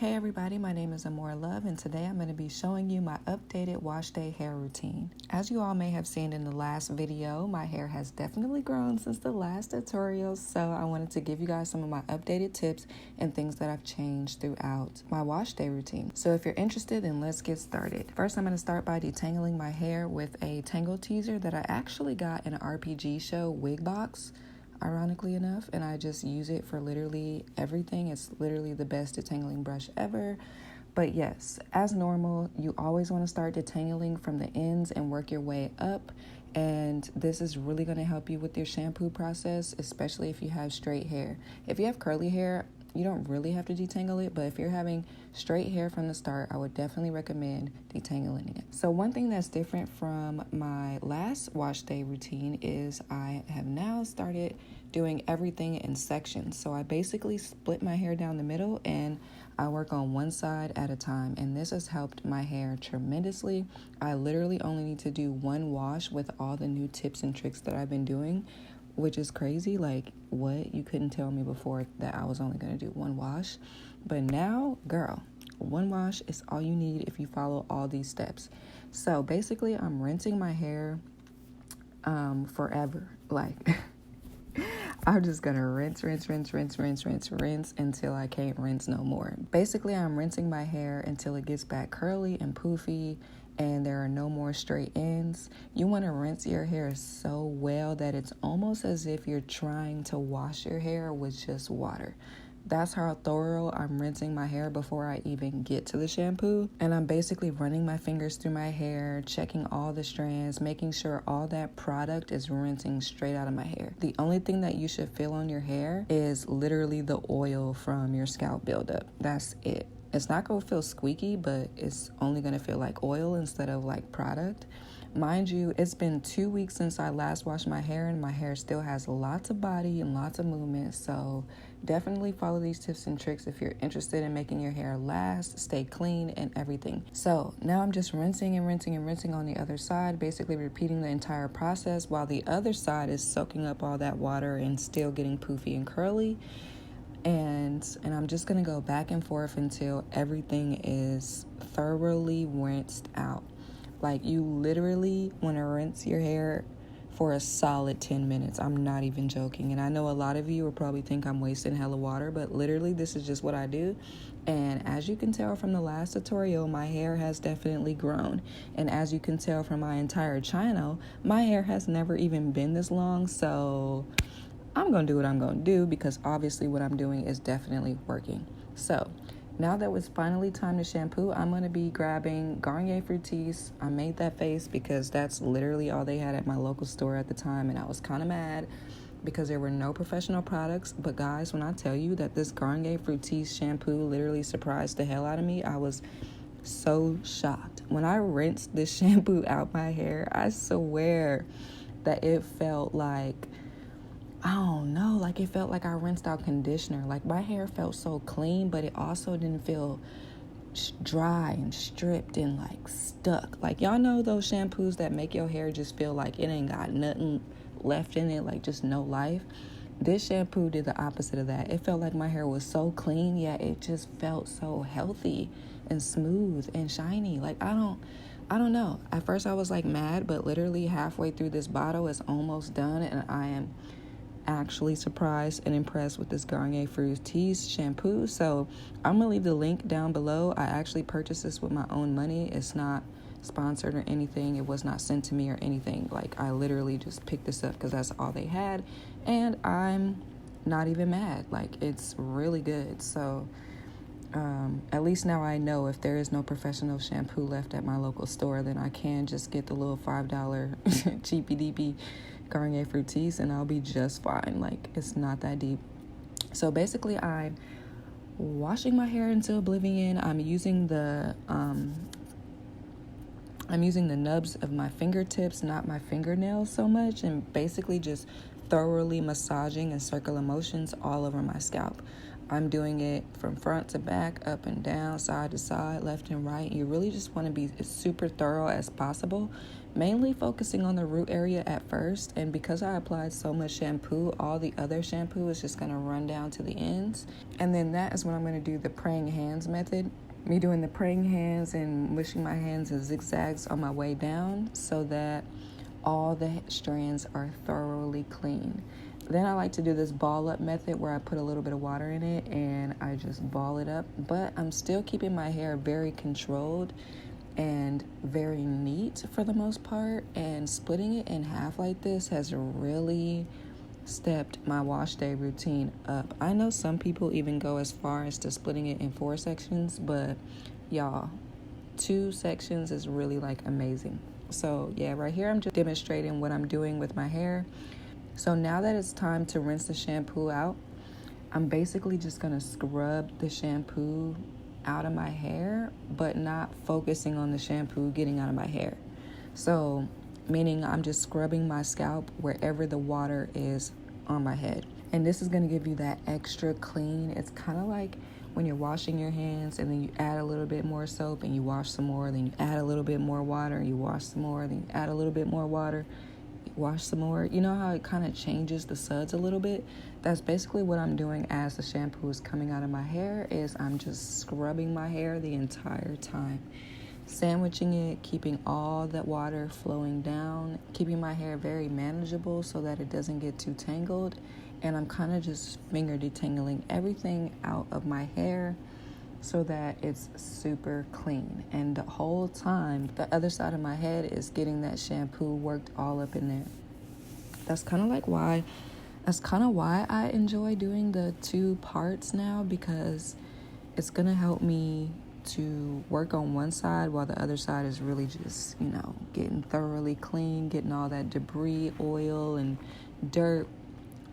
Hey everybody, my name is Amore Love, and today I'm going to be showing you my updated wash day hair routine. As you all may have seen in the last video, my hair has definitely grown since the last tutorial, so I wanted to give you guys some of my updated tips and things that I've changed throughout my wash day routine. So if you're interested, then let's get started. First, I'm going to start by detangling my hair with a tangle teaser that I actually got in an RPG show wig box, ironically enough, and I just use it for literally everything. It's literally the best detangling brush ever. But yes, as normal, you always want to start detangling from the ends and work your way up, and this is really going to help you with your shampoo process, especially if you have straight hair. If you have curly hair, you don't really have to detangle it, but if you're having straight hair from the start, I would definitely recommend detangling it. So one thing that's different from my last wash day routine is I have now started doing everything in sections. So I basically split my hair down the middle and I work on one side at a time, and this has helped my hair tremendously. I literally only need to do one wash with all the new tips and tricks that I've been doing, which is crazy. Like, what? You couldn't tell me before that I was only going to do one wash, but now, girl, one wash is all you need if you follow all these steps. So basically, I'm rinsing my hair forever. Like, I'm just gonna rinse until I can't rinse no more. Basically, I'm rinsing my hair until it gets back curly and poofy and there are no more straight ends. You want to rinse your hair so well that it's almost as if you're trying to wash your hair with just water. That's how thorough I'm rinsing my hair before I even get to the shampoo. And I'm basically running my fingers through my hair, checking all the strands, making sure all that product is rinsing straight out of my hair. The only thing that you should feel on your hair is literally the oil from your scalp buildup. That's it. It's not going to feel squeaky, but it's only going to feel like oil instead of like product. Mind you, it's been 2 weeks since I last washed my hair, and my hair still has lots of body and lots of movement. So definitely follow these tips and tricks if you're interested in making your hair last, stay clean, and everything. So now I'm just rinsing on the other side, basically repeating the entire process while the other side is soaking up all that water and still getting poofy and curly. And I'm just going to go back and forth until everything is thoroughly rinsed out. Like, you literally want to rinse your hair for a solid 10 minutes. I'm not even joking. And I know a lot of you will probably think I'm wasting hella water, but literally this is just what I do. And as you can tell from the last tutorial, my hair has definitely grown. And as you can tell from my entire channel, my hair has never even been this long. So I'm going to do what I'm going to do because obviously what I'm doing is definitely working. So now that it's finally time to shampoo, I'm going to be grabbing Garnier Fructis. I made that face because that's literally all they had at my local store at the time, and I was kind of mad because there were no professional products. But guys, when I tell you that this Garnier Fructis shampoo literally surprised the hell out of me, I was so shocked. When I rinsed this shampoo out my hair, I swear that it felt like, I don't know, like it felt like I rinsed out conditioner. Like, my hair felt so clean, but it also didn't feel dry and stripped and like stuck. Like, y'all know those shampoos that make your hair just feel like it ain't got nothing left in it, like just no life? This shampoo did the opposite of that. It felt like my hair was so clean, yet it just felt so healthy and smooth and shiny. Like, I don't know. At first I was like mad, but literally halfway through this bottle, it's almost done, and I am actually surprised and impressed with this Garnier Fructis shampoo. So I'm gonna leave the link down below. I actually purchased this with my own money. It's not sponsored or anything. It was not sent to me or anything. Like, I literally just picked this up because that's all they had, and I'm not even mad. Like, it's really good. So at least now I know if there is no professional shampoo left at my local store, then I can just get the little $5 cheapy deepy Garnier Fructis and I'll be just fine. Like, it's not that deep. So basically, I'm washing my hair into oblivion. I'm using the nubs of my fingertips, not my fingernails so much, and basically just thoroughly massaging in circular motions all over my scalp. I'm doing it from front to back, up and down, side to side, left and right. You really just want to be as super thorough as possible, mainly focusing on the root area at first. And because I applied so much shampoo, all the other shampoo is just going to run down to the ends. And then that is when I'm going to do the praying hands method. Me doing the praying hands and mushing my hands in zigzags on my way down so that all the strands are thoroughly clean. Then I like to do this ball up method where I put a little bit of water in it and I just ball it up, but I'm still keeping my hair very controlled and very neat for the most part, and splitting it in half like this has really stepped my wash day routine up. I know some people even go as far as to splitting it in 4 sections, but y'all, 2 sections is really like amazing. So yeah, right here I'm just demonstrating what I'm doing with my hair. So now that it's time to rinse the shampoo out, I'm basically just gonna scrub the shampoo out of my hair, but not focusing on the shampoo getting out of my hair. So meaning I'm just scrubbing my scalp wherever the water is on my head. And this is gonna give you that extra clean. It's kind of like when you're washing your hands and then you add a little bit more soap and you wash some more, then you add a little bit more water, you wash some more, then you add a little bit more water, wash some more. You know how it kind of changes the suds a little bit? That's basically what I'm doing as the shampoo is coming out of my hair. Is I'm just scrubbing my hair the entire time, sandwiching it, keeping all that water flowing down, keeping my hair very manageable so that it doesn't get too tangled. And I'm kind of just finger detangling everything out of my hair so that it's super clean. And the whole time, the other side of my head is getting that shampoo worked all up in there. That's kind of why I enjoy doing the 2 parts now, because it's going to help me to work on one side while the other side is really just, getting thoroughly clean, getting all that debris, oil, and dirt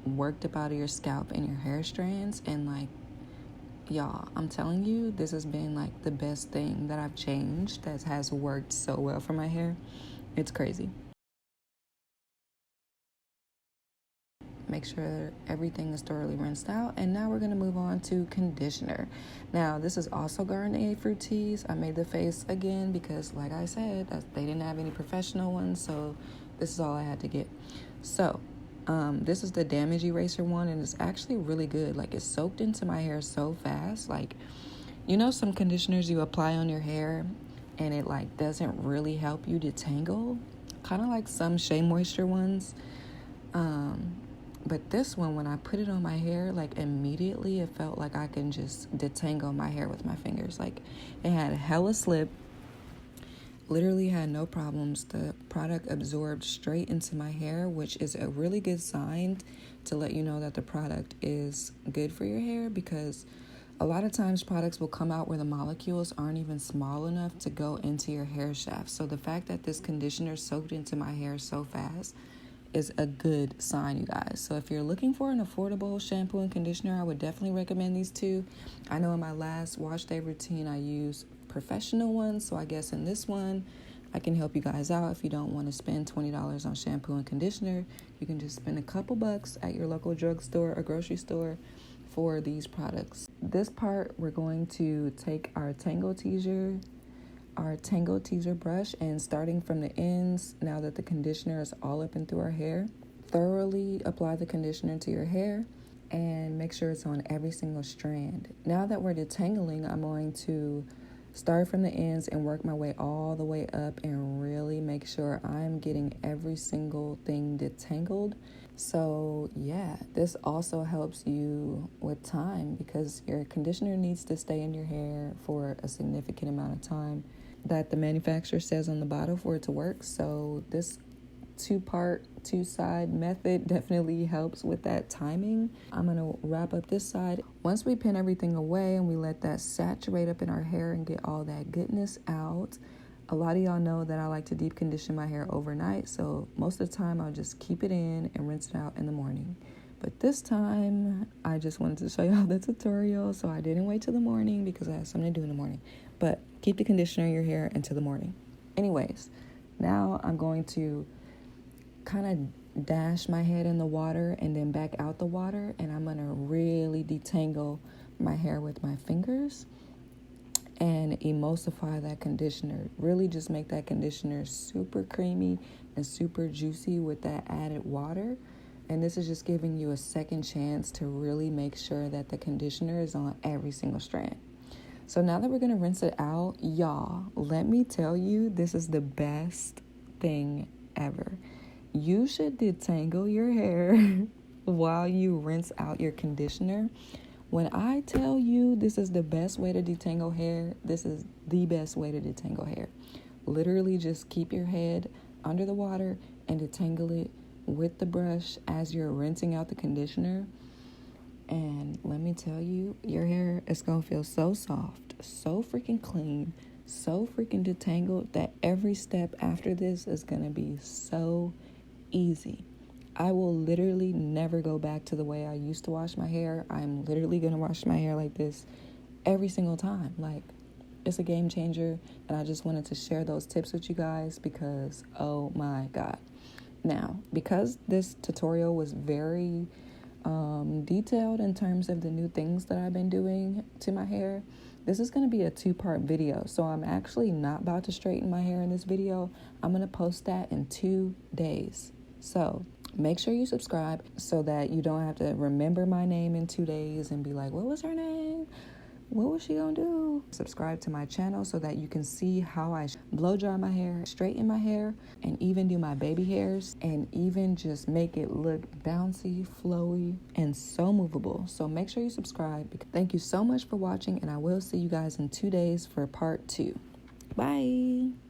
worked up out of your scalp and your hair strands. And y'all, I'm telling you, this has been the best thing that I've changed that has worked so well for my hair. It's crazy. Make sure everything is thoroughly rinsed out. And now we're going to move on to conditioner. Now, this is also Garden Fructis. I made the face again because, like I said, they didn't have any professional ones, so this is all I had to get. So, this is the damage eraser one, and it's actually really good. It's soaked into my hair so fast. Some conditioners you apply on your hair and it doesn't really help you detangle, kind of like some Shea Moisture ones. But this one, when I put it on my hair, immediately it felt like I can just detangle my hair with my fingers. It had hella slip. Literally had no problems. The product absorbed straight into my hair, which is a really good sign to let you know that the product is good for your hair, because a lot of times products will come out where the molecules aren't even small enough to go into your hair shaft. So the fact that this conditioner soaked into my hair so fast is a good sign, you guys. So if you're looking for an affordable shampoo and conditioner, I would definitely recommend these 2. I know in my last wash day routine I use professional ones, so I guess in this one I can help you guys out. If you don't want to spend $20 on shampoo and conditioner, you can just spend a couple bucks at your local drugstore or grocery store for these products. This part, we're going to take our Tangle Teaser brush, and starting from the ends, now that the conditioner is all up and through our hair, thoroughly apply the conditioner to your hair and make sure it's on every single strand. Now that we're detangling, I'm going to start from the ends and work my way all the way up and really make sure I'm getting every single thing detangled. So yeah, this also helps you with time, because your conditioner needs to stay in your hair for a significant amount of time that the manufacturer says on the bottle for it to work. So this 2-part, 2-side method definitely helps with that timing. I'm going to wrap up this side. Once we pin everything away and we let that saturate up in our hair and get all that goodness out, a lot of y'all know that I like to deep condition my hair overnight. So most of the time I'll just keep it in and rinse it out in the morning. But this time I just wanted to show y'all the tutorial, so I didn't wait till the morning because I had something to do in the morning. But keep the conditioner in your hair until the morning. Anyways, now I'm going to kind of dash my head in the water and then back out the water, and I'm going to really detangle my hair with my fingers and emulsify that conditioner. Really just make that conditioner super creamy and super juicy with that added water. And this is just giving you a second chance to really make sure that the conditioner is on every single strand. So now that we're going to rinse it out, y'all, let me tell you, this is the best thing ever. You should detangle your hair while you rinse out your conditioner. When I tell you this is the best way to detangle hair, this is the best way to detangle hair. Literally just keep your head under the water and detangle it with the brush as you're rinsing out the conditioner. And let me tell you, your hair is going to feel so soft, so freaking clean, so freaking detangled that every step after this is going to be so easy. I will literally never go back to the way I used to wash my hair. I'm literally going to wash my hair like this every single time. Like, it's a game changer. And I just wanted to share those tips with you guys because, oh my God. Now, because this tutorial was very detailed in terms of the new things that I've been doing to my hair, this is going to be a 2-part video. So I'm actually not about to straighten my hair in this video. I'm going to post that in 2 days. So make sure you subscribe so that you don't have to remember my name in 2 days and be like, what was her name? What was she gonna do? Subscribe to my channel so that you can see how I blow dry my hair, straighten my hair, and even do my baby hairs, and even just make it look bouncy, flowy, and so movable. So make sure you subscribe. Thank you so much for watching, and I will see you guys in 2 days for part 2. Bye.